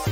Hey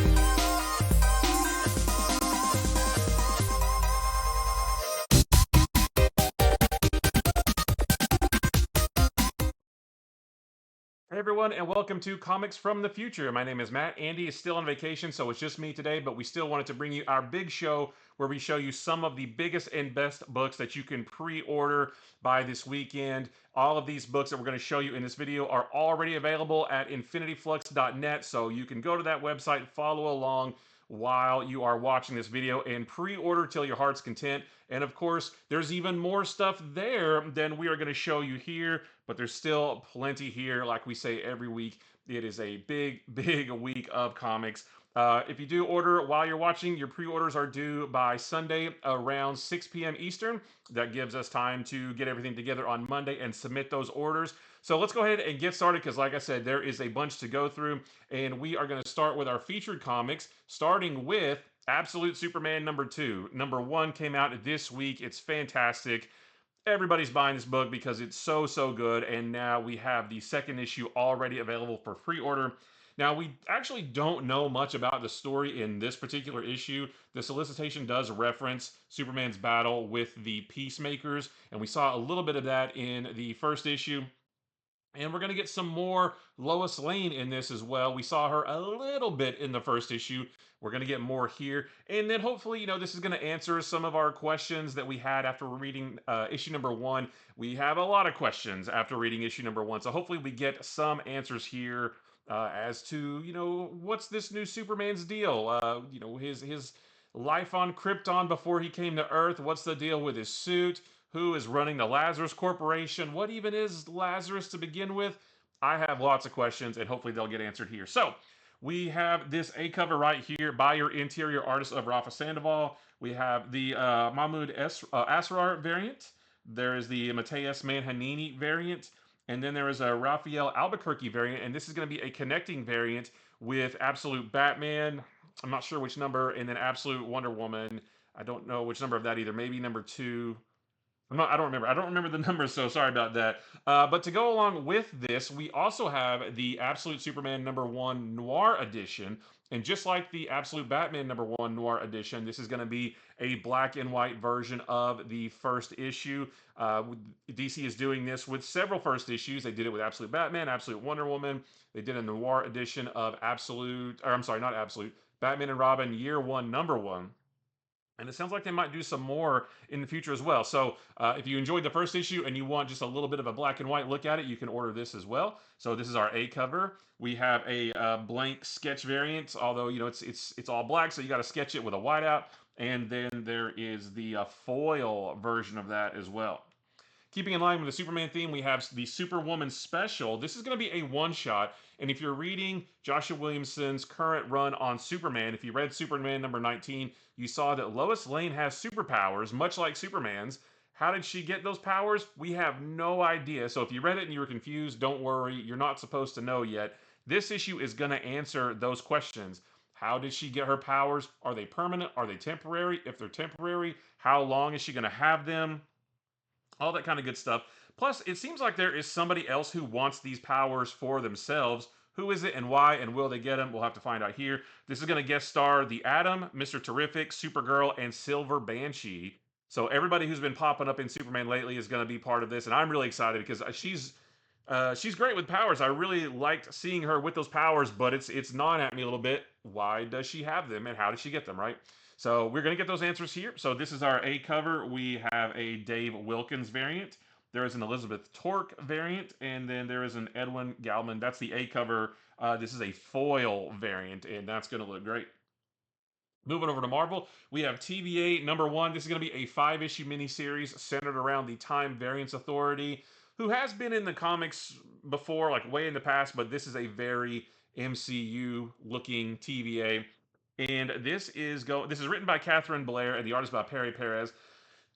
everyone, and welcome to Comics from the Future. My name is Matt. Andy is still on vacation, so it's just me today, but we still wanted to bring you our big show where we show you some of the biggest and best books that you can pre-order by this weekend. All of these books that we're going to show you in this video are already available at infinityflux.net, so you can go to that website, follow along while you are watching this video, and pre-order till your heart's content. And of course, there's even more stuff there than we are going to show you here, but there's still plenty here. Like we say every week, it is a big, big week of comics. If you do order while you're watching, your pre-orders are due by Sunday around 6 p.m. Eastern. That gives us time to get everything together on Monday and submit those orders. So let's go ahead and get started because, like I said, there is a bunch to go through. And we are going to start with our featured comics, starting with Absolute Superman #2. #1 came out this week. It's fantastic. Everybody's buying this book because it's so good, and now we have the second issue already available for pre-order. Now, we actually don't know much about the story in this particular issue. The solicitation does reference Superman's battle with the Peacemakers, and we saw a little bit of that in the first issue. And we're going to get some more Lois Lane in this as well. We saw her a little bit in the first issue. We're going to get more here. And then hopefully, this is going to answer some of our questions that we had after reading issue #1. We have a lot of questions after reading issue #1. So hopefully we get some answers here as to, what's this new Superman's deal? His life on Krypton before he came to Earth. What's the deal with his suit? Who is running the Lazarus Corporation? What even is Lazarus to begin with? I have lots of questions, and hopefully they'll get answered here. So, we have this A cover right here by your interior artist of Rafa Sandoval. We have the Mahmoud Asrar variant. There is the Mateus Manhanini variant. And then there is a Raphael Albuquerque variant. And this is going to be a connecting variant with Absolute Batman. I'm not sure which number. And then Absolute Wonder Woman. I don't know which number of that either. Maybe #2. I don't remember. I don't remember the numbers, so sorry about that. But to go along with this, we also have the Absolute Superman #1 Noir edition. And just like the Absolute Batman #1 Noir edition, this is going to be a black and white version of the first issue. DC is doing this with several first issues. They did it with Absolute Batman, Absolute Wonder Woman. They did a Noir edition of not Absolute, Batman and Robin Year 1 #1. And it sounds like they might do some more in the future as well. So if you enjoyed the first issue and you want just a little bit of a black and white look at it, you can order this as well. So this is our A cover. We have a blank sketch variant, although it's all black, so you got to sketch it with a whiteout. And then there is the foil version of that as well. Keeping in line with the Superman theme, we have the Superwoman Special. This is going to be a one-shot, and if you're reading Joshua Williamson's current run on Superman, if you read Superman #19, you saw that Lois Lane has superpowers, much like Superman's. How did she get those powers? We have no idea. So if you read it and you were confused, don't worry. You're not supposed to know yet. This issue is going to answer those questions. How did she get her powers? Are they permanent? Are they temporary? If they're temporary, how long is she going to have them? All that kind of good stuff. Plus, it seems like there is somebody else who wants these powers for themselves. Who is it and why, and will they get them? We'll have to find out here. This is going to guest star the Atom, Mr. Terrific, Supergirl, and Silver Banshee. So everybody who's been popping up in Superman lately is going to be part of this, and I'm really excited because she's great with powers. I really liked seeing her with those powers, but it's gnawing at me a little bit. Why does she have them, and how does she get them, right? So we're going to get those answers here. So this is our A cover. We have a Dave Wilkins variant. There is an Elizabeth Torque variant, and then there is an Edwin Galman. That's the A cover. This is a foil variant, and that's going to look great. Moving over to Marvel, we have TVA #1. This is going to be a 5-issue miniseries centered around the Time Variance Authority, who has been in the comics before, like way in the past, but this is a very MCU-looking TVA. And this is written by Catherine Blair and the artist by Perry Perez.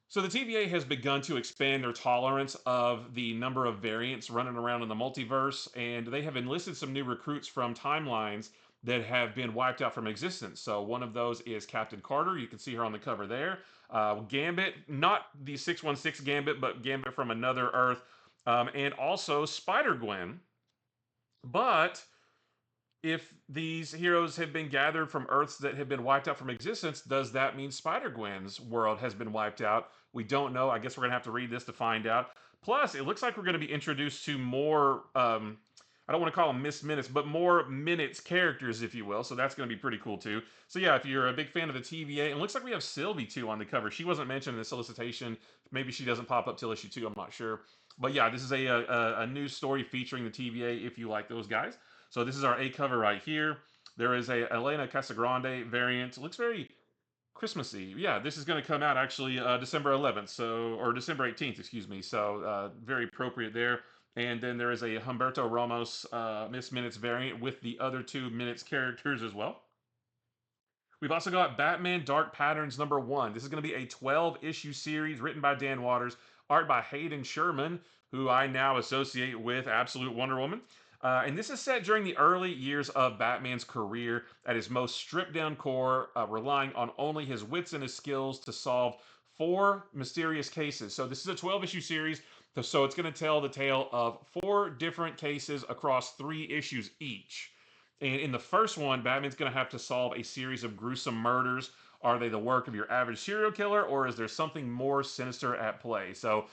So the TVA has begun to expand their tolerance of the number of variants running around in the multiverse, and they have enlisted some new recruits from timelines that have been wiped out from existence. So one of those is Captain Carter. You can see her on the cover there. Gambit, not the 616 Gambit, but Gambit from another Earth, and also Spider-Gwen. But if these heroes have been gathered from Earths that have been wiped out from existence, does that mean Spider-Gwen's world has been wiped out? We don't know. I guess we're going to have to read this to find out. Plus, it looks like we're going to be introduced to more, I don't want to call them Miss Minutes, but more Minutes characters, if you will. So that's going to be pretty cool, too. So yeah, if you're a big fan of the TVA, and it looks like we have Sylvie, too, on the cover. She wasn't mentioned in the solicitation. Maybe she doesn't pop up till issue 2. I'm not sure. But yeah, this is a news story featuring the TVA, if you like those guys. So this is our A cover right here. There is a Elena Casagrande variant. It looks very Christmassy. Yeah, this is going to come out actually December 11th, or December 18th, excuse me. So very appropriate there. And then there is a Humberto Ramos Miss Minutes variant with the other 2 Minutes characters as well. We've also got Batman Dark Patterns #1. This is going to be a 12-issue series written by Dan Watters, art by Hayden Sherman, who I now associate with Absolute Wonder Woman. And this is set during the early years of Batman's career at his most stripped down core, relying on only his wits and his skills to solve 4 mysterious cases. So this is a 12-issue series, so it's going to tell the tale of 4 different cases across 3 issues each. And in the first one, Batman's going to have to solve a series of gruesome murders. Are they the work of your average serial killer, or is there something more sinister at play? So,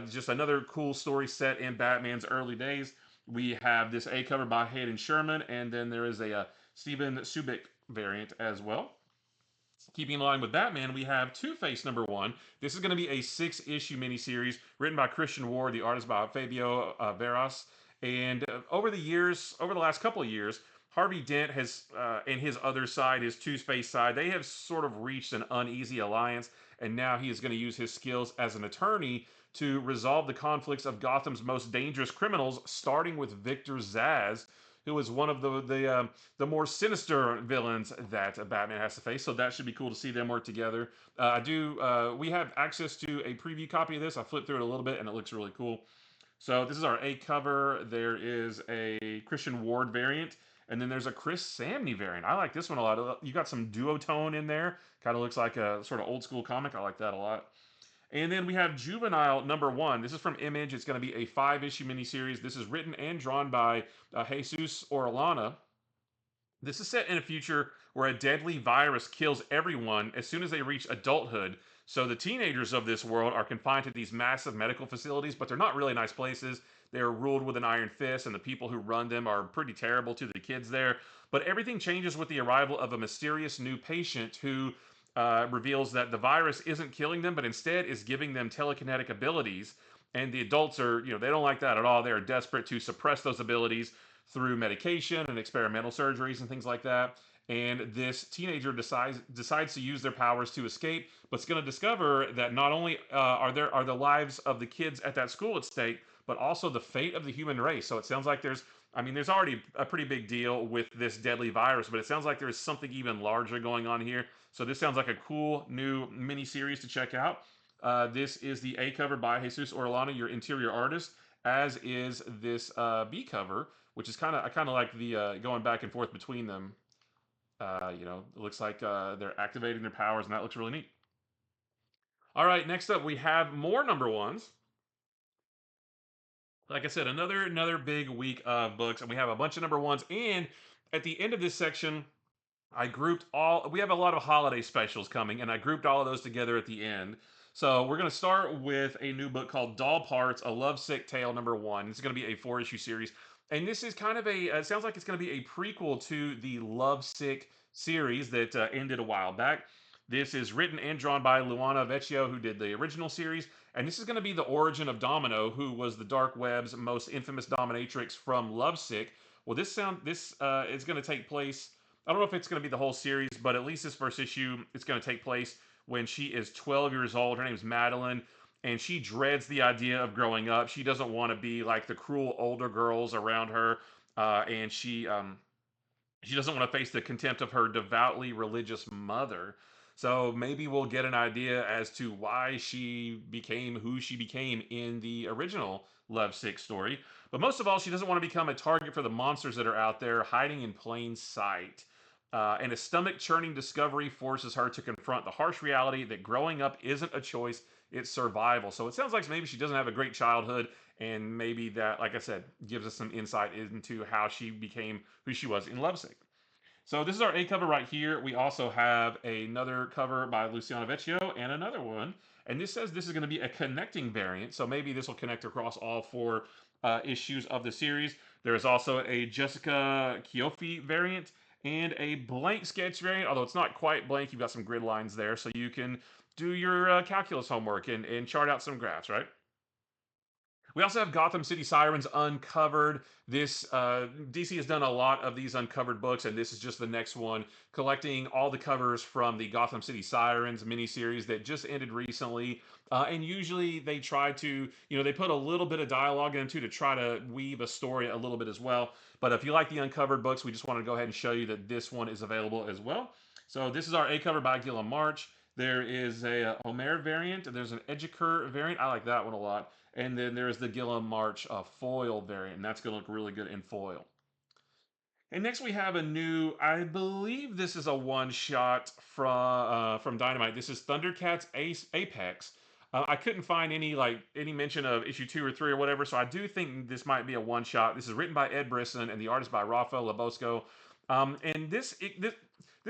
just another cool story set in Batman's early days. We have this A cover by Hayden Sherman, and then there is a Steven Subic variant as well. Keeping in line with Batman, we have Two-Face #1. This is going to be a 6-issue miniseries written by Christian Ward, the artist by Fabio Veras. And over the last couple of years, Harvey Dent has, and his other side, his Two-Face side, they have sort of reached an uneasy alliance, and now he is going to use his skills as an attorney to resolve the conflicts of Gotham's most dangerous criminals, starting with Victor Zsasz, who is one of the more sinister villains that Batman has to face. So that should be cool to see them work together. We have access to a preview copy of this. I flipped through it a little bit, and it looks really cool. So this is our A cover. There is a Christian Ward variant, and then there's a Chris Samney variant. I like this one a lot. You got some duotone in there. Kind of looks like a sort of old school comic. I like that a lot. And then we have Juvenile #1. This is from Image. It's going to be a 5-issue miniseries. This is written and drawn by Jesus Orellana. This is set in a future where a deadly virus kills everyone as soon as they reach adulthood. So the teenagers of this world are confined to these massive medical facilities, but they're not really nice places. They're ruled with an iron fist, and the people who run them are pretty terrible to the kids there. But everything changes with the arrival of a mysterious new patient who reveals that the virus isn't killing them, but instead is giving them telekinetic abilities. And the adults are, they don't like that at all. They are desperate to suppress those abilities through medication and experimental surgeries and things like that. And this teenager decides to use their powers to escape, but it's going to discover that not only are the lives of the kids at that school at stake, but also the fate of the human race. So it sounds like there's already a pretty big deal with this deadly virus, but it sounds like there's something even larger going on here. So this sounds like a cool new mini series to check out. This is the A cover by Jesus Orellana, your interior artist, as is this B cover, which is I kind of like the going back and forth between them. It looks like they're activating their powers, and that looks really neat. All right, next up we have more #1s. Like I said, another big week of books, and we have a bunch of #1s. And at the end of this section, we have a lot of holiday specials coming, and I grouped all of those together at the end. So we're going to start with a new book called Doll Parts, A Lovesick Tale #1. It's going to be a 4-issue series. And this is kind of it sounds like it's going to be a prequel to the Lovesick series that ended a while back. This is written and drawn by Luana Vecchio, who did the original series. And this is going to be the origin of Domino, who was the dark web's most infamous dominatrix from Lovesick. Well, this is going to take place. I don't know if it's going to be the whole series, but at least this first issue, it's going to take place when she is 12 years old. Her name is Madeline, and she dreads the idea of growing up. She doesn't want to be like the cruel older girls around her, and she doesn't want to face the contempt of her devoutly religious mother. So maybe we'll get an idea as to why she became who she became in the original Lovesick story. But most of all, she doesn't want to become a target for the monsters that are out there hiding in plain sight. and a stomach churning discovery forces her to confront the harsh reality that growing up isn't a choice, it's survival. So it sounds like maybe she doesn't have a great childhood, and maybe that, like I said, gives us some insight into how she became who she was in Lovesick. So this is our A cover right here. We also have another cover by Luciano Vecchio and another one. And this says this is going to be a connecting variant. So maybe this will connect across all four issues of the series. There is also a Jessica Kiofi variant and a blank sketch variant, although it's not quite blank. You've got some grid lines there, so you can do your calculus homework and chart out some graphs, right? We also have Gotham City Sirens uncovered. This DC has done a lot of these uncovered books, and this is just the next one, collecting all the covers from the Gotham City Sirens miniseries that just ended recently. And usually they try to, they put a little bit of dialogue into to try to weave a story a little bit as well. But if you like the uncovered books, we just wanted to go ahead and show you that this one is available as well. So this is our A cover by Gilliam March. There is a Homer variant. There's an Edgeker variant. I like that one a lot. And then there's the Gilliam March foil variant, and that's going to look really good in foil. And next we have a new, I believe this is a one-shot from Dynamite. This is Thundercats Apex. I couldn't find any mention of issue 2 or 3 or whatever, so I do think this might be a one-shot. This is written by Ed Brisson and the artist by Rafael Labosco. And this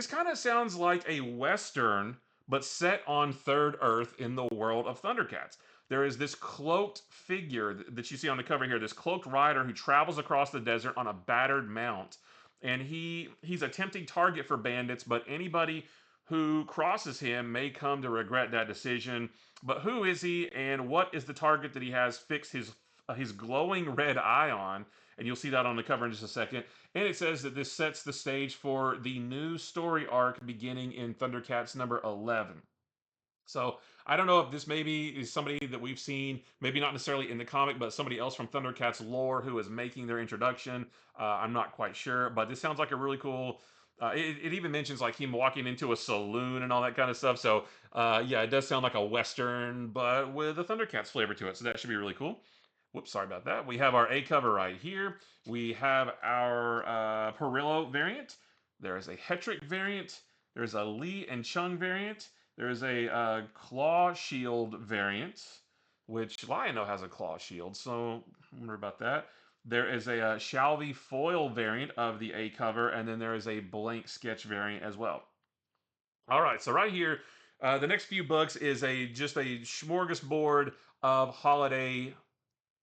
kind of sounds like a Western, but set on Third Earth in the world of Thundercats. There is this cloaked figure that you see on the cover here, this cloaked rider who travels across the desert on a battered mount. And he's a tempting target for bandits, but anybody who crosses him may come to regret that decision. But who is he, and what is the target that he has fixed his glowing red eye on? And you'll see that on the cover in just a second. And it says that this sets the stage for the new story arc beginning in Thundercats number 11. So I don't know if this maybe is somebody that we've seen, maybe not necessarily in the comic, but somebody else from Thundercats lore who is making their introduction. I'm not quite sure, but this sounds like a really cool. It even mentions like him walking into a saloon and all that kind of stuff. So yeah, it does sound like a Western, but with a Thundercats flavor to it. So that should be really cool. Whoops, sorry about that. We have our A cover right here. We have our Perillo variant. There is a Hetrick variant. There's a Lee and Chung variant. There's a Claw Shield variant, which Lion-O has a Claw Shield, so I wonder about that. There is a Shalvey foil variant of the A cover, and then there is a blank sketch variant as well. All right, so right here, the next few books is just a smorgasbord of holiday,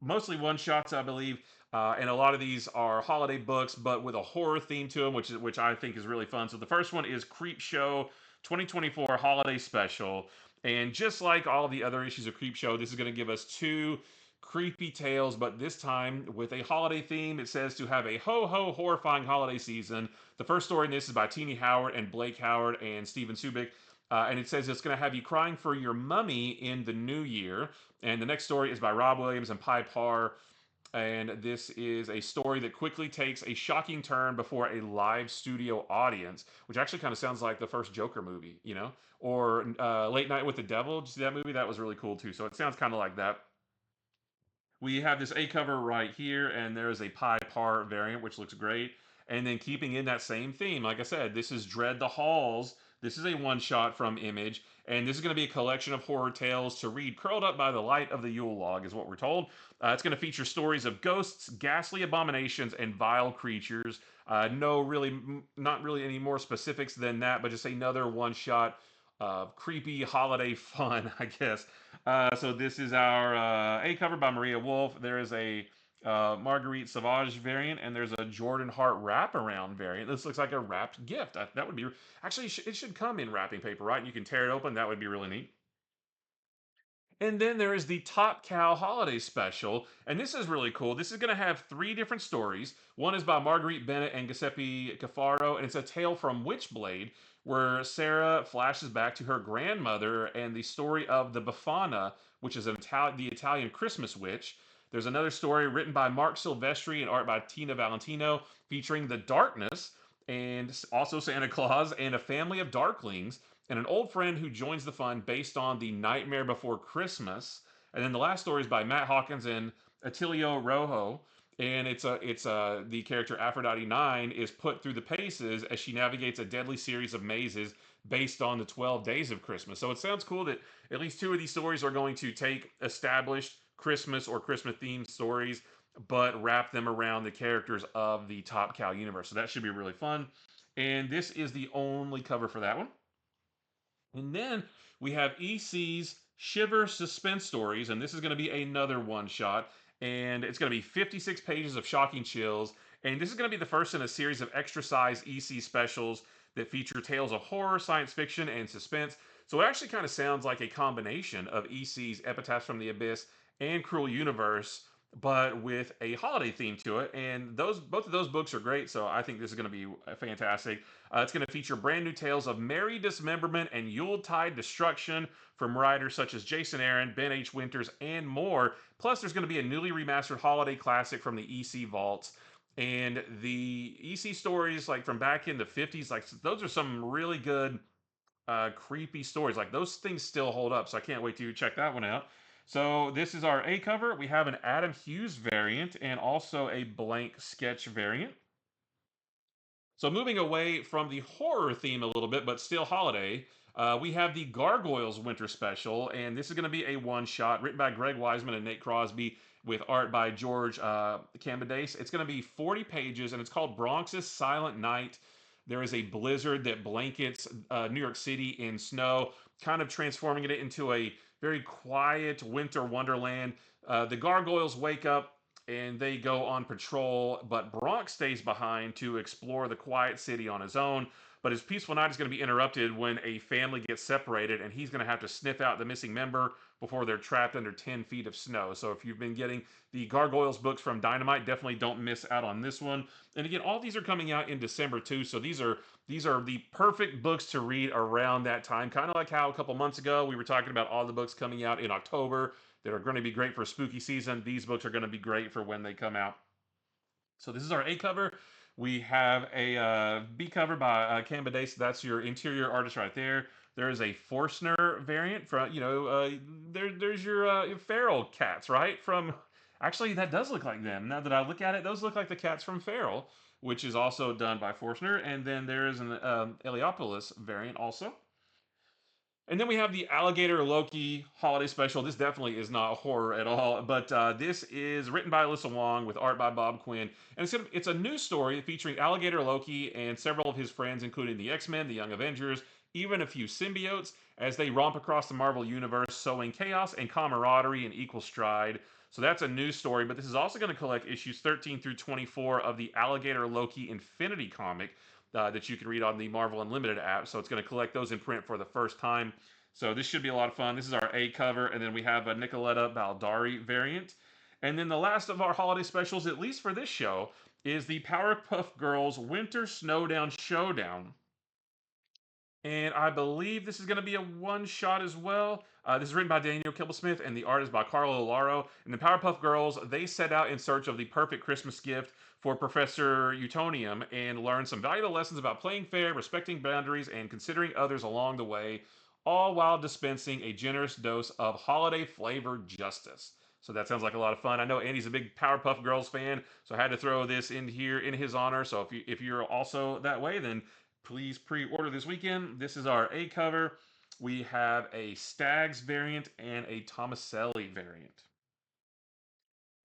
mostly one shots, I believe. And a lot of these are holiday books, but with a horror theme to them, which I think is really fun. So the first one is Creepshow 2024 Holiday Special, and just like all of the other issues of Creepshow, this is going to give us two creepy tales, but this time with a holiday theme. It says to have a ho-ho horrifying holiday season. The first story in this is by Teenie Howard and Blake Howard and Steven Subic. And it says it's going to have you crying for your mummy in the new year. And the next story is by Rob Williams and Pi Parr. And this is a story that quickly takes a shocking turn before a live studio audience, which actually kind of sounds like the first Joker movie, or Late Night with the Devil. Did you see that movie? That was really cool too. So it sounds kind of like that. We have this A cover right here, and there's a Pi Par variant, which looks great. And then keeping in that same theme, like I said, this is Dread the Halls. This is a one-shot from Image, and this is going to be a collection of horror tales to read curled up by the light of the Yule log, is what we're told. It's going to feature stories of ghosts, ghastly abominations, and vile creatures. Not really any more specifics than that, but just another one-shot creepy holiday fun, I guess. So this is our A cover by Maria Wolf. There is a Marguerite Sauvage variant, and there's a Jordan Hart wraparound variant. This looks like a wrapped gift. That would be actually it should come in wrapping paper, right? You can tear it open. That would be really neat. And then there is the Top Cow Holiday Special, and this is really cool. This is going to have three different stories. One is by Marguerite Bennett and Giuseppe Cafaro, and it's a tale from Witchblade, where Sarah flashes back to her grandmother and the story of the Befana, which is the Italian Christmas witch. There's another story written by Mark Silvestri and art by Tina Valentino, featuring the Darkness, and also Santa Claus and a family of Darklings, and an old friend who joins the fun based on the Nightmare Before Christmas. And then the last story is by Matt Hawkins and Attilio Rojo. and it's the character Aphrodite 9 is put through the paces as she navigates a deadly series of mazes based on the 12 days of Christmas. So it sounds cool that at least two of these stories are going to take established Christmas or Christmas themed stories but wrap them around the characters of the Top Cow universe. So that should be really fun. And this is the only cover for that one. And then we have EC's Shiver Suspense Stories, and this is going to be another one shot. And it's going to be 56 pages of shocking chills. And this is going to be the first in a series of extra size EC specials that feature tales of horror, science fiction, and suspense. So it actually kind of sounds like a combination of EC's Epitaphs from the Abyss and Cruel Universe, but with a holiday theme to it. And those both of those books are great, so I think this is going to be fantastic. It's going to feature brand new tales of merry dismemberment and Yuletide destruction from writers such as Jason Aaron, Ben H. Winters, and more. Plus, there's going to be a newly remastered holiday classic from the EC vaults. And the EC stories, like from back in the 50s, like those are some really good creepy stories. Like those things still hold up, so I can't wait to check that one out. So this is our A cover. We have an Adam Hughes variant and also a blank sketch variant. So moving away from the horror theme a little bit, but still holiday, we have the Gargoyles Winter Special, and this is going to be a one-shot written by Greg Wiseman and Nate Crosby with art by George Cambadase. It's going to be 40 pages, and it's called Bronx's Silent Night. There is a blizzard that blankets New York City in snow, kind of transforming it into a very quiet winter wonderland. The gargoyles wake up and they go on patrol, but Bronx stays behind to explore the quiet city on his own. But his peaceful night is going to be interrupted when a family gets separated, and he's going to have to sniff out the missing member before they're trapped under 10 feet of snow. So if you've been getting the Gargoyles books from Dynamite, definitely don't miss out on this one. And again, all these are coming out in December too, so these are the perfect books to read around that time. Kind of like how a couple months ago we were talking about all the books coming out in October that are going to be great for spooky season. These books are going to be great for when they come out. So this is our A cover. We have a B cover by Cambadase. That's your interior artist right there. There is a Forstner variant from, there's your feral cats, right? From, actually, that does look like them. Now that I look at it, those look like the cats from Feral, which is also done by Forstner. And then there is an Heliopolis variant also. And then we have the Alligator Loki holiday special. This definitely is not horror at all, but this is written by Alyssa Wong with art by Bob Quinn. And it's a new story featuring Alligator Loki and several of his friends, including the X-Men, the Young Avengers, even a few symbiotes, as they romp across the Marvel Universe, sowing chaos and camaraderie in equal stride. So that's a new story, but this is also going to collect issues 13 through 24 of the Alligator Loki Infinity comic, that you can read on the Marvel Unlimited app. So it's going to collect those in print for the first time. So this should be a lot of fun. This is our A cover, and then we have a Nicoletta Baldari variant. And then the last of our holiday specials, at least for this show, is the Powerpuff Girls Winter Snowdown Showdown. And I believe this is going to be a one shot as well. This is written by Daniel Kibblesmith, and the art is by Carlo Laro. And the Powerpuff Girls, they set out in search of the perfect Christmas gift for Professor Utonium and learn some valuable lessons about playing fair, respecting boundaries, and considering others along the way, all while dispensing a generous dose of holiday flavored justice. So that sounds like a lot of fun. I know Andy's a big Powerpuff Girls fan, so I had to throw this in here in his honor. So if you're also that way, then please pre-order this weekend. This is our A cover. We have a Stags variant and a Tomaselli variant.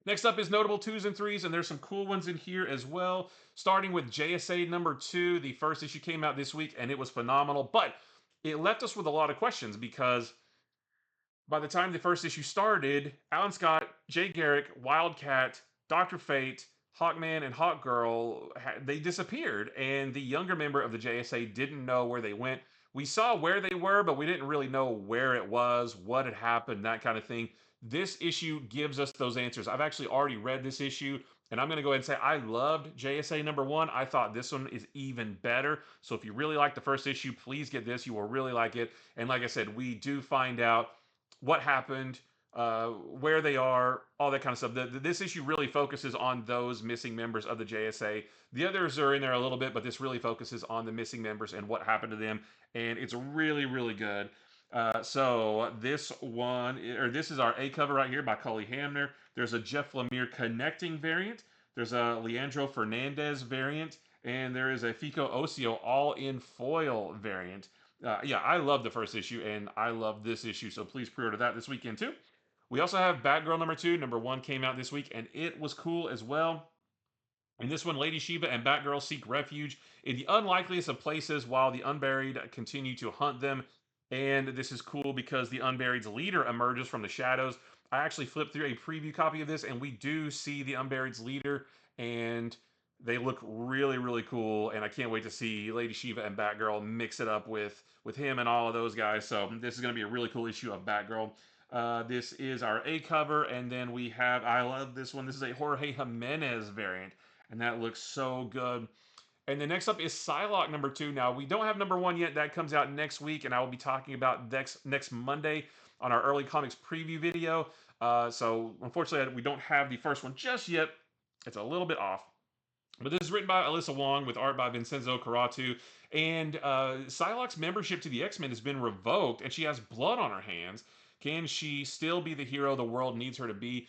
Next up is notable twos and threes, and there's some cool ones in here as well. Starting with JSA number 2. The first issue came out this week, and it was phenomenal, but it left us with a lot of questions because by the time the first issue started, Alan Scott, Jay Garrick, Wildcat, Dr. Fate, Hawkman, and Hawkgirl, they disappeared, and the younger member of the JSA didn't know where they went. We saw where they were, but we didn't really know where it was, what had happened, that kind of thing. This issue gives us those answers. I've actually already read this issue, and I'm going to go ahead and say I loved JSA number 1. I thought this one is even better. So if you really like the first issue, please get this. You will really like it. And like I said, we do find out what happened, where they are, all that kind of stuff. This issue really focuses on those missing members of the JSA. The others are in there a little bit, but this really focuses on the missing members and what happened to them. And it's really, really good. So this one, or this is our A cover right here by Cully Hamner. There's a Jeff Lemire connecting variant. There's a Leandro Fernandez variant, and there is a Fico Ocio all in foil variant. Yeah, I love the first issue, and I love this issue, so please pre-order that this weekend too. We also have Batgirl number 2. Number 1 came out this week, and it was cool as well. In this one, Lady Shiva and Batgirl seek refuge in the unlikeliest of places while the Unburied continue to hunt them. And this is cool because the Unburied's leader emerges from the shadows. I actually flipped through a preview copy of this, and we do see the Unburied's leader, and they look really, really cool. And I can't wait to see Lady Shiva and Batgirl mix it up with him and all of those guys. So this is going to be a really cool issue of Batgirl. This is our A cover, and then we have, I love this one. This is a Jorge Jimenez variant, and that looks so good. And then next up is Psylocke number 2. Now, we don't have number 1 yet. That comes out next week, and I will be talking about next Monday on our early comics preview video. So, unfortunately, we don't have the first one just yet. It's a little bit off. But this is written by Alyssa Wong with art by Vincenzo Carratu. And Psylocke's membership to the X-Men has been revoked, and she has blood on her hands. Can she still be the hero the world needs her to be?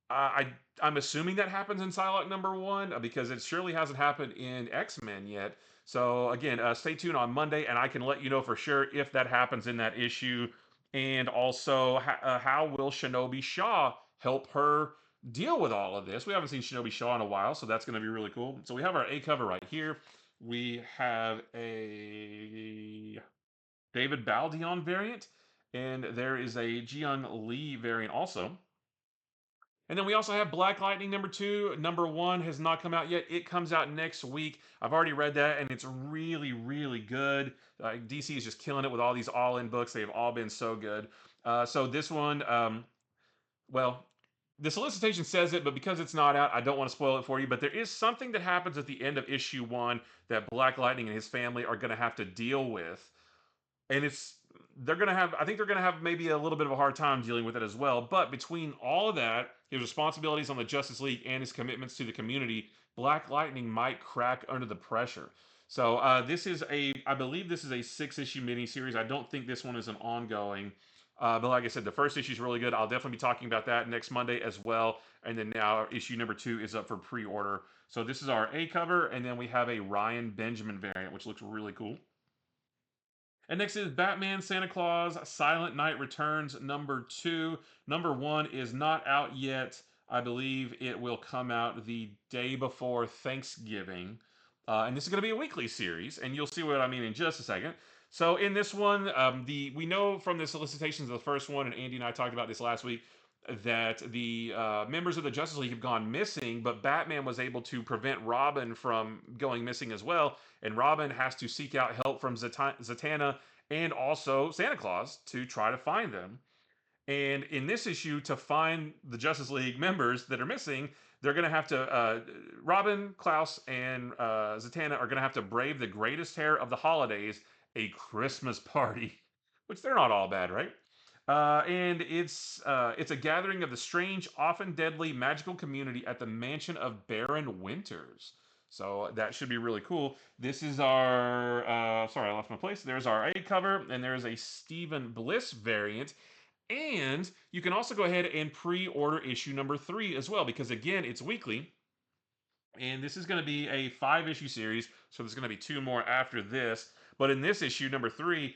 I'm assuming that happens in Psylocke number 1 because it surely hasn't happened in X-Men yet. So again, stay tuned on Monday, and I can let you know for sure if that happens in that issue. And also, how will Shinobi Shaw help her deal with all of this? We haven't seen Shinobi Shaw in a while, so that's going to be really cool. So we have our A cover right here. We have a David Baldeon variant, and there is a Jiyoung Lee variant also. And then we also have Black Lightning number 2. Number 1 has not come out yet. It comes out next week. I've already read that, and it's really, really good. DC is just killing it with all these all-in books. They've all been so good. So this one, well, the solicitation says it, but because it's not out, I don't want to spoil it for you. But there is something that happens at the end of issue 1 that Black Lightning and his family are going to have to deal with. And I think they're gonna have maybe a little bit of a hard time dealing with it as well. But between all of that, his responsibilities on the Justice League and his commitments to the community, Black Lightning might crack under the pressure. So I believe this is a 6-issue miniseries. I don't think this one is an ongoing. But like I said, the first issue is really good. I'll definitely be talking about that next Monday as well. And then now issue number 2 is up for pre-order. So this is our A cover, and then we have a Ryan Benjamin variant, which looks really cool. And next is Batman Santa Claus Silent Night Returns number 2. Number 1 is not out yet. I believe it will come out the day before Thanksgiving. And this is going to be a weekly series, and you'll see what I mean in just a second. So in this one, we know from the solicitations of the first one, and Andy and I talked about this last week, that the members of the Justice League have gone missing, but Batman was able to prevent Robin from going missing as well, and Robin has to seek out help from Zatanna and also Santa Claus to try to find them. And in this issue, to find the Justice League members that are missing, they're going to have to, Robin, Klaus, and Zatanna are going to have to brave the greatest terror of the holidays, a Christmas party. Which they're not all bad, right? And it's a gathering of the strange, often deadly, magical community at the mansion of Baron Winters. So that should be really cool. This is our, sorry, I lost my place. There's our A cover, and there's a Stephen Bliss variant. And you can also go ahead and pre-order issue number 3 as well, because again, it's weekly. And this is going to be a 5-issue series, so there's going to be 2 more after this. But in this issue, number 3,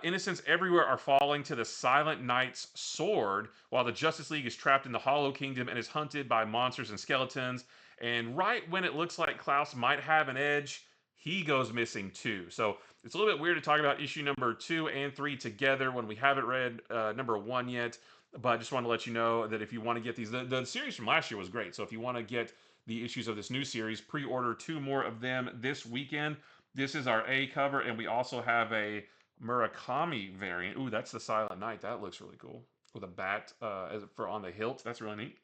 innocents everywhere are falling to the Silent Knight's sword, while the Justice League is trapped in the Hollow Kingdom and is hunted by monsters and skeletons. And right when it looks like Klaus might have an edge, he goes missing too. So it's a little bit weird to talk about issue number 2 and 3 together when we haven't read number 1 yet. But I just want to let you know that if you want to get these, the series from last year was great. So if you want to get the issues of this new series, pre-order 2 more of them this weekend. This is our A cover, and we also have a Murakami variant. Ooh, that's the Silent Knight. That looks really cool. With a bat on the hilt. That's really neat.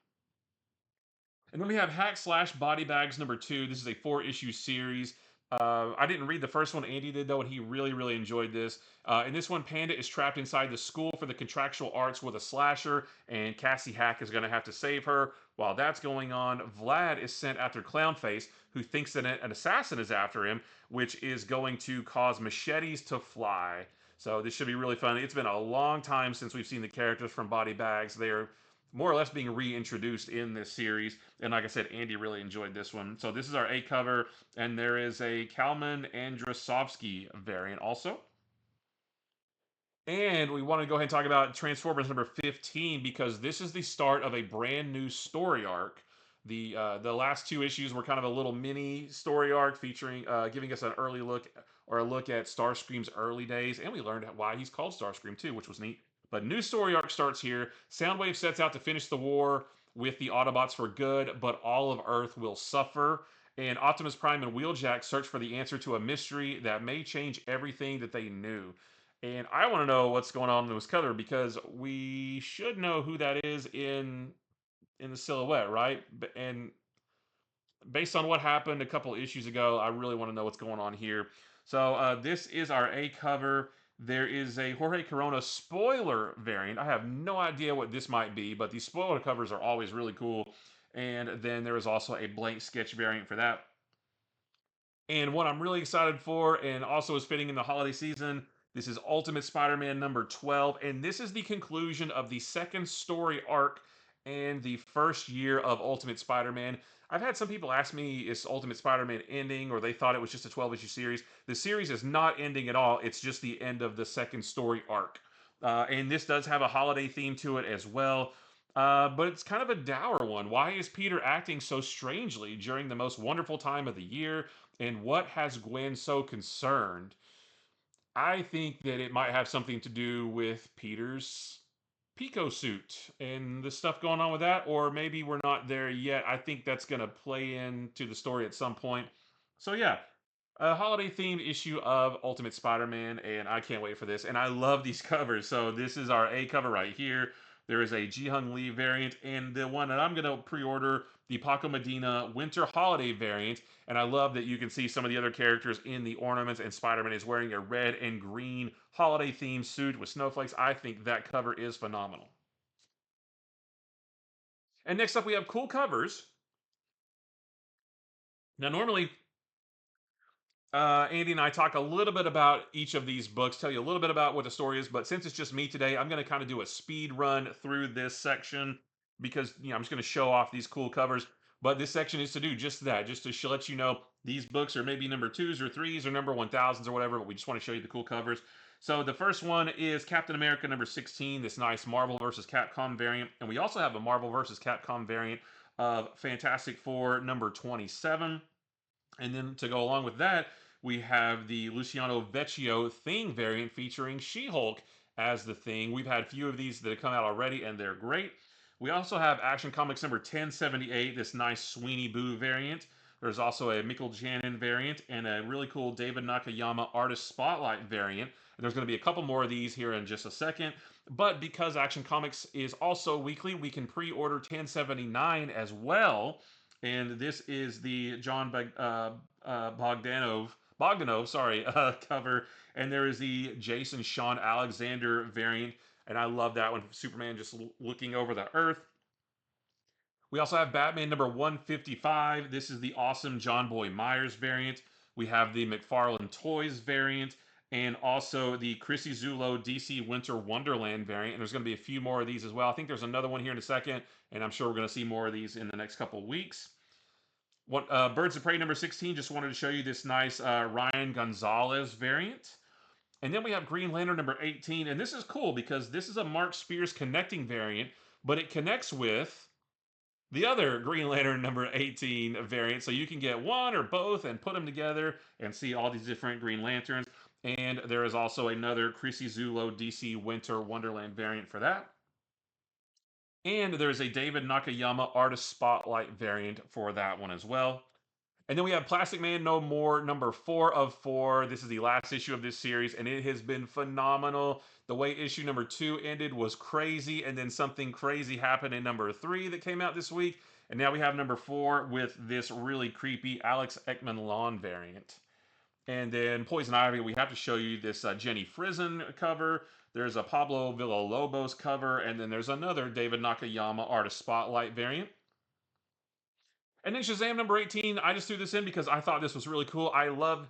And then we have Hack Slash Body Bags number 2. This is a 4-issue series. I didn't read the first one. Andy did, though, and he really, really enjoyed this. In this one, Panda is trapped inside the school for the contractual arts with a slasher, and Cassie Hack is going to have to save her. While that's going on, Vlad is sent after Clownface, who thinks that an assassin is after him, which is going to cause machetes to fly. So this should be really fun. It's been a long time since we've seen the characters from Body Bags. They're more or less being reintroduced in this series. And like I said, Andy really enjoyed this one. So this is our A cover, and there is a Kalman Androsovsky variant also. And we want to go ahead and talk about Transformers number 15 because this is the start of a brand new story arc. The last two issues were kind of a little mini story arc featuring giving us an early look or a look at Starscream's early days, and we learned why he's called Starscream too, which was neat. But new story arc starts here. Soundwave sets out to finish the war with the Autobots for good, but all of Earth will suffer. And Optimus Prime and Wheeljack search for the answer to a mystery that may change everything that they knew. And I want to know what's going on in this cover because we should know who that is in the silhouette, right? And based on what happened a couple issues ago, I really want to know what's going on here. So this is our A cover. There is a Jorge Corona spoiler variant. I have no idea what this might be, but these spoiler covers are always really cool. And then there is also a blank sketch variant for that. And what I'm really excited for, and also is fitting in the holiday season, this is Ultimate Spider Man number 12. And this is the conclusion of the second story arc and the first year of Ultimate Spider Man. I've had some people ask me, is Ultimate Spider Man ending, or they thought it was just a 12-issue series. The series is not ending at all, it's just the end of the second story arc. And this does have a holiday theme to it as well. But it's kind of a dour one. Why is Peter acting so strangely during the most wonderful time of the year? And what has Gwen so concerned? I think that it might have something to do with Peter's Pico suit and the stuff going on with that, or maybe we're not there yet. I think that's going to play into the story at some point. So, yeah, a holiday themed issue of Ultimate Spider Man, and I can't wait for this. And I love these covers. So, this is our A cover right here. There is a Ji Hung Lee variant, and the one that I'm going to pre order, the Paco Medina Winter Holiday variant. And I love that you can see some of the other characters in the ornaments, and Spider Man is wearing a red and green holiday themed suit with snowflakes. I think that cover is phenomenal. And next up, we have cool covers. Now, normally Andy and I talk a little bit about each of these books, tell you a little bit about what the story is. But since it's just me today, I'm going to kind of do a speed run through this section because I'm just going to show off these cool covers. But this section is to do just that, just to let you know these books are maybe number twos or threes or number 1000s or whatever. But we just want to show you the cool covers. So the first one is Captain America number 16, this nice Marvel versus Capcom variant, and we also have a Marvel versus Capcom variant of Fantastic Four number 27. And then to go along with that, we have the Luciano Vecchio Thing variant featuring She-Hulk as the Thing. We've had a few of these that have come out already, and they're great. We also have Action Comics number 1078, this nice Sweeney Boo variant. There's also a Mikkel Janin variant and a really cool David Nakayama Artist Spotlight variant. And there's going to be a couple more of these here in just a second. But because Action Comics is also weekly, we can pre-order 1079 as well. And this is the John Bogdanov, sorry, cover, and there is the Jason Sean Alexander variant, and I love that one. Superman just looking over the Earth. We also have Batman number 155. This is the awesome John Boy Myers variant. We have the McFarlane Toys variant, and also the Chrissy Zulo DC Winter Wonderland variant. And there's going to be a few more of these as well. I think there's another one here in a second, and I'm sure we're going to see more of these in the next couple of weeks. Birds of Prey number 16, just wanted to show you this nice Ryan Gonzalez variant. And then we have Green Lantern number 18, and this is cool because this is a Mark Spears connecting variant, but it connects with the other Green Lantern number 18 variant, so you can get one or both and put them together and see all these different Green Lanterns. And there is also another Chrissy Zulo DC Winter Wonderland variant for that. And there's a David Nakayama Artist Spotlight variant for that one as well. And then we have Plastic Man No More, number 4 of 4. This is the last issue of this series, and it has been phenomenal. The way issue number 2 ended was crazy, and then something crazy happened in number 3 that came out this week. And now we have number 4 with this really creepy Alex Ekman Lawn variant. And then Poison Ivy, we have to show you this Jenny Frizen cover. There's a Pablo Villalobos cover, and then there's another David Nakayama Artist Spotlight variant. And then Shazam number 18, I just threw this in because I thought this was really cool. I love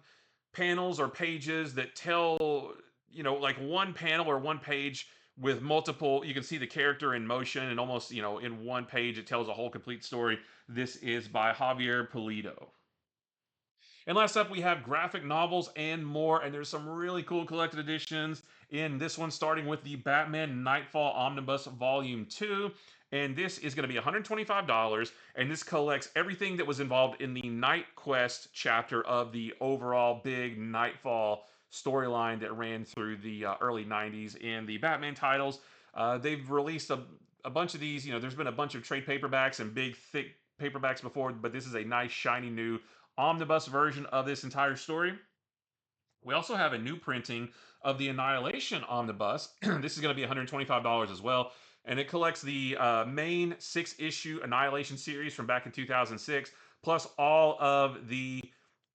panels or pages that tell, like one panel or one page with multiple, you can see the character in motion, and almost, you know, in one page it tells a whole complete story. This is by Javier Pulido. And last up, we have graphic novels and more, and there's some really cool collected editions in this one, starting with the Batman Knightfall Omnibus Volume 2. And this is going to be $125, and this collects everything that was involved in the Night Quest chapter of the overall big Knightfall storyline that ran through the early 90s in the Batman titles. They've released a bunch of these. You know, there's been a bunch of trade paperbacks and big, thick paperbacks before, but this is a nice, shiny new omnibus version of this entire story. We also have a new printing of the Annihilation Omnibus. This is going to be $125 as well. And it collects the main 6-issue Annihilation series from back in 2006, plus all of the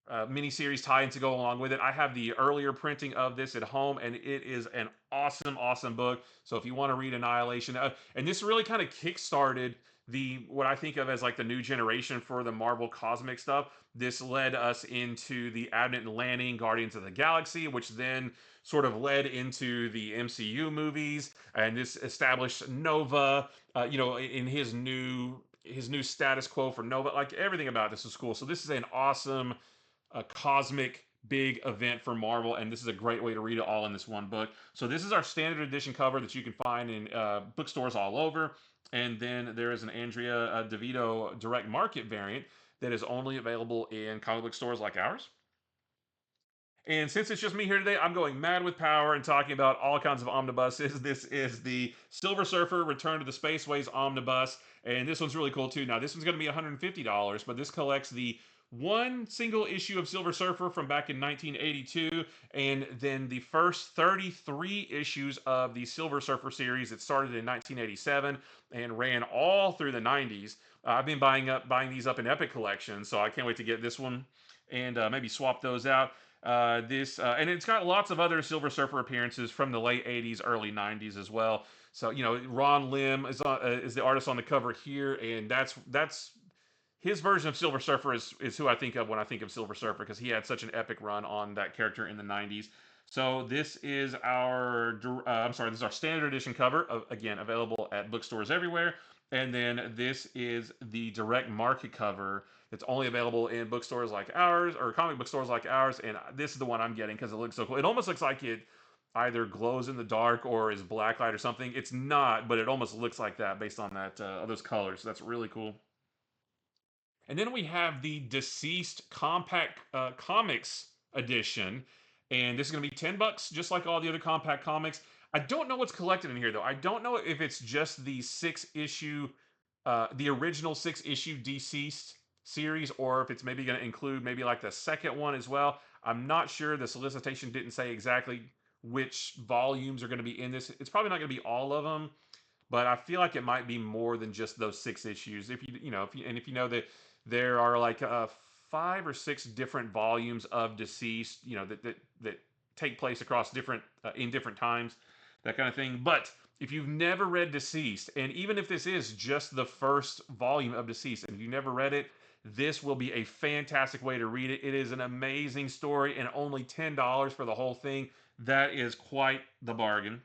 miniseries tie-ins to go along with it. I have the earlier printing of this at home, and it is an awesome, awesome book. So if you want to read Annihilation, and this really kind of kick-started what I think of as like the new generation for the Marvel cosmic stuff. This led us into the Advent and Landing Guardians of the Galaxy, which then sort of led into the MCU movies, and this established Nova, you know, in his new status quo for Nova. Like, everything about this is cool. So this is an awesome cosmic big event for Marvel, and this is a great way to read it all in this one book. So this is our standard edition cover that you can find in bookstores all over. And then there is an Andrea DeVito direct market variant that is only available in comic book stores like ours. And since it's just me here today, I'm going mad with power and talking about all kinds of omnibuses. This is the Silver Surfer Return to the Spaceways Omnibus, and this one's really cool too. Now, this one's going to be $150, but this collects the one single issue of Silver Surfer from back in 1982, and then the first 33 issues of the Silver Surfer series. It started in 1987 and ran all through the 90s. I've been buying these up in Epic Collections, so I can't wait to get this one and maybe swap those out. And it's got lots of other Silver Surfer appearances from the late 80s, early 90s as well. So, you know, Ron Lim is the artist on the cover here, and that's his version of Silver Surfer is who I think of when I think of Silver Surfer, because he had such an epic run on that character in the 90s. So this is our this is our standard edition cover, again available at bookstores everywhere. And then this is the direct market cover that's only available in bookstores like ours, or comic book stores like ours. And this is the one I'm getting because it looks so cool. It almost looks like it either glows in the dark or is blacklight or something. It's not, but it almost looks like that based on that those colors. So that's really cool. And then we have the DCeased Compact Comics edition, and this is going to be $10, just like all the other compact comics. I don't know what's collected in here though. I don't know if it's just the the original 6-issue DCeased series, or if it's maybe going to include maybe like the second one as well. I'm not sure. The solicitation didn't say exactly which volumes are going to be in this. It's probably not going to be all of them, but I feel like it might be more than just those 6 issues. If you know, if you know that there are like 5 or 6 different volumes of DCeased, you know, that take place across different in different times, that kind of thing. But if you've never read DCeased, and even if this is just the first volume of DCeased, and if you've never read it, this will be a fantastic way to read it. It is an amazing story, and only $10 for the whole thing. That is quite the bargain.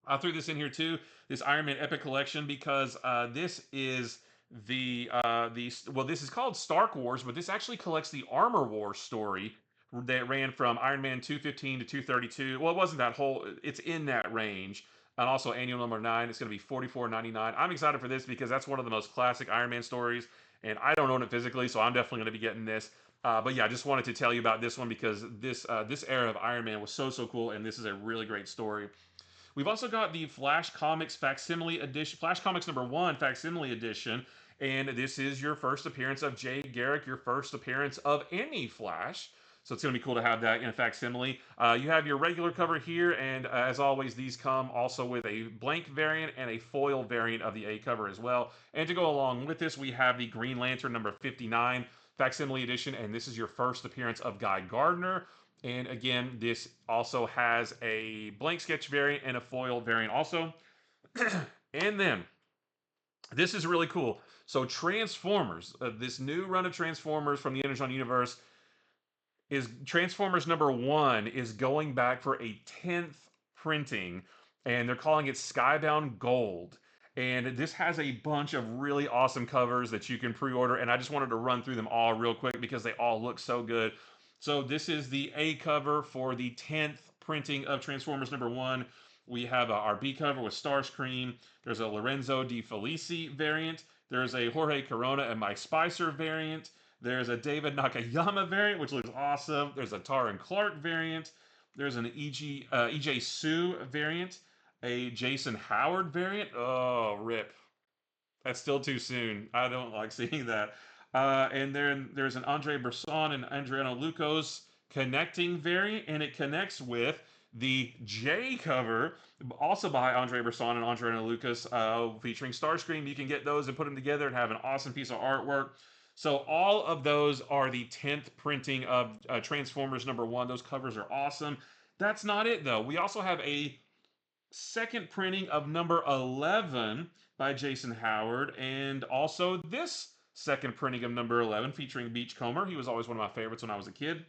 I threw this in here too, this Iron Man Epic Collection, because this is this is called Stark Wars, but this actually collects the Armor Wars story that ran from Iron Man 215 to 232. Well, it wasn't that whole, it's in that range. And also annual number 9, it's going to be $44.99. I'm excited for this because that's one of the most classic Iron Man stories, and I don't own it physically, so I'm definitely going to be getting this. But yeah, I just wanted to tell you about this one because this era of Iron Man was so cool, and this is a really great story. We've also got the Flash Comics Facsimile Edition, Flash Comics number 1 Facsimile Edition, and this is your first appearance of Jay Garrick, your first appearance of any Flash. So it's going to be cool to have that in a facsimile. You have your regular cover here, and as always, these come also with a blank variant and a foil variant of the A cover as well. And to go along with this, we have the Green Lantern number 59 Facsimile Edition, and this is your first appearance of Guy Gardner. And again, this also has a blank sketch variant and a foil variant also. And then, this is really cool. So Transformers, this new run of Transformers from the Energon universe, is Transformers number 1 is going back for a 10th printing. and they're calling it Skybound Gold. And this has a bunch of really awesome covers that you can pre-order, and I just wanted to run through them all real quick because they all look so good. So this is the A cover for the 10th printing of Transformers #1. We have our B cover with Starscream. There's a Lorenzo Di Felici variant. There's a Jorge Corona and Mike Spicer variant. There's a David Nakayama variant, which looks awesome. There's a Taran Clark variant. There's an EJ Sue variant. A Jason Howard variant. Oh, rip. That's still too soon. I don't like seeing that. And then there's an Andre Bresson and Adriano Lucas connecting variant, and it connects with the J cover, also by Andre Bresson and Adriano Lucas, featuring Starscream. You can get those and put them together and have an awesome piece of artwork. So all of those are the 10th printing of Transformers #1. Those covers are awesome. That's not it, though. We also have a second printing of number 11 by Jason Howard, and also this second printing of number 11 featuring Beachcomber. He was always one of my favorites when I was a kid.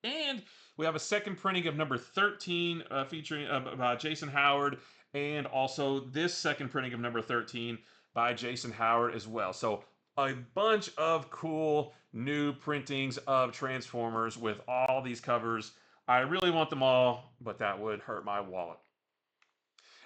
And we have a second printing of number 13 featuring by Jason Howard, and also this second printing of number 13 by Jason Howard as well. So a bunch of cool new printings of Transformers with all these covers. I really want them all, but that would hurt my wallet.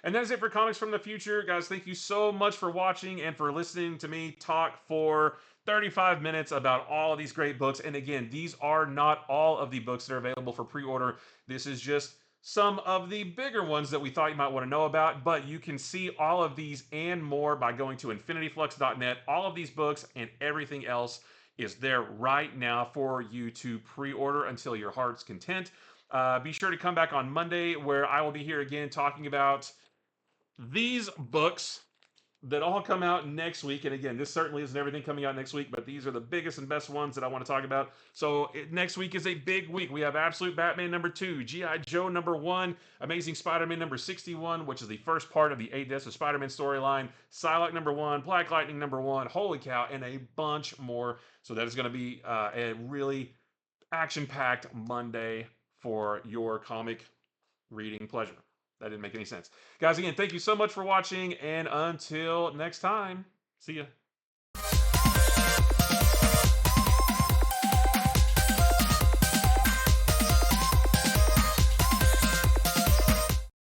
And that is it for Comics from the Future. Guys, thank you so much for watching and for listening to me talk for 35 minutes about all of these great books. And again, these are not all of the books that are available for pre-order. This is just some of the bigger ones that we thought you might want to know about. But you can see all of these and more by going to infinityflux.net. All of these books and everything else is there right now for you to pre-order until your heart's content. Be sure to come back on Monday where I will be here again talking about these books that all come out next week. And again, this certainly isn't everything coming out next week, but these are the biggest and best ones that I want to talk about. So next week is a big week. We have Absolute Batman #2, G.I. Joe #1, Amazing Spider-Man #61, which is the first part of the 8 Deaths of Spider-Man storyline, Psylocke #1, Black Lightning #1, holy cow, and a bunch more. So that is going to be a really action-packed Monday for your comic reading pleasure. That didn't make any sense. Guys, again, thank you so much for watching, and until next time, see ya.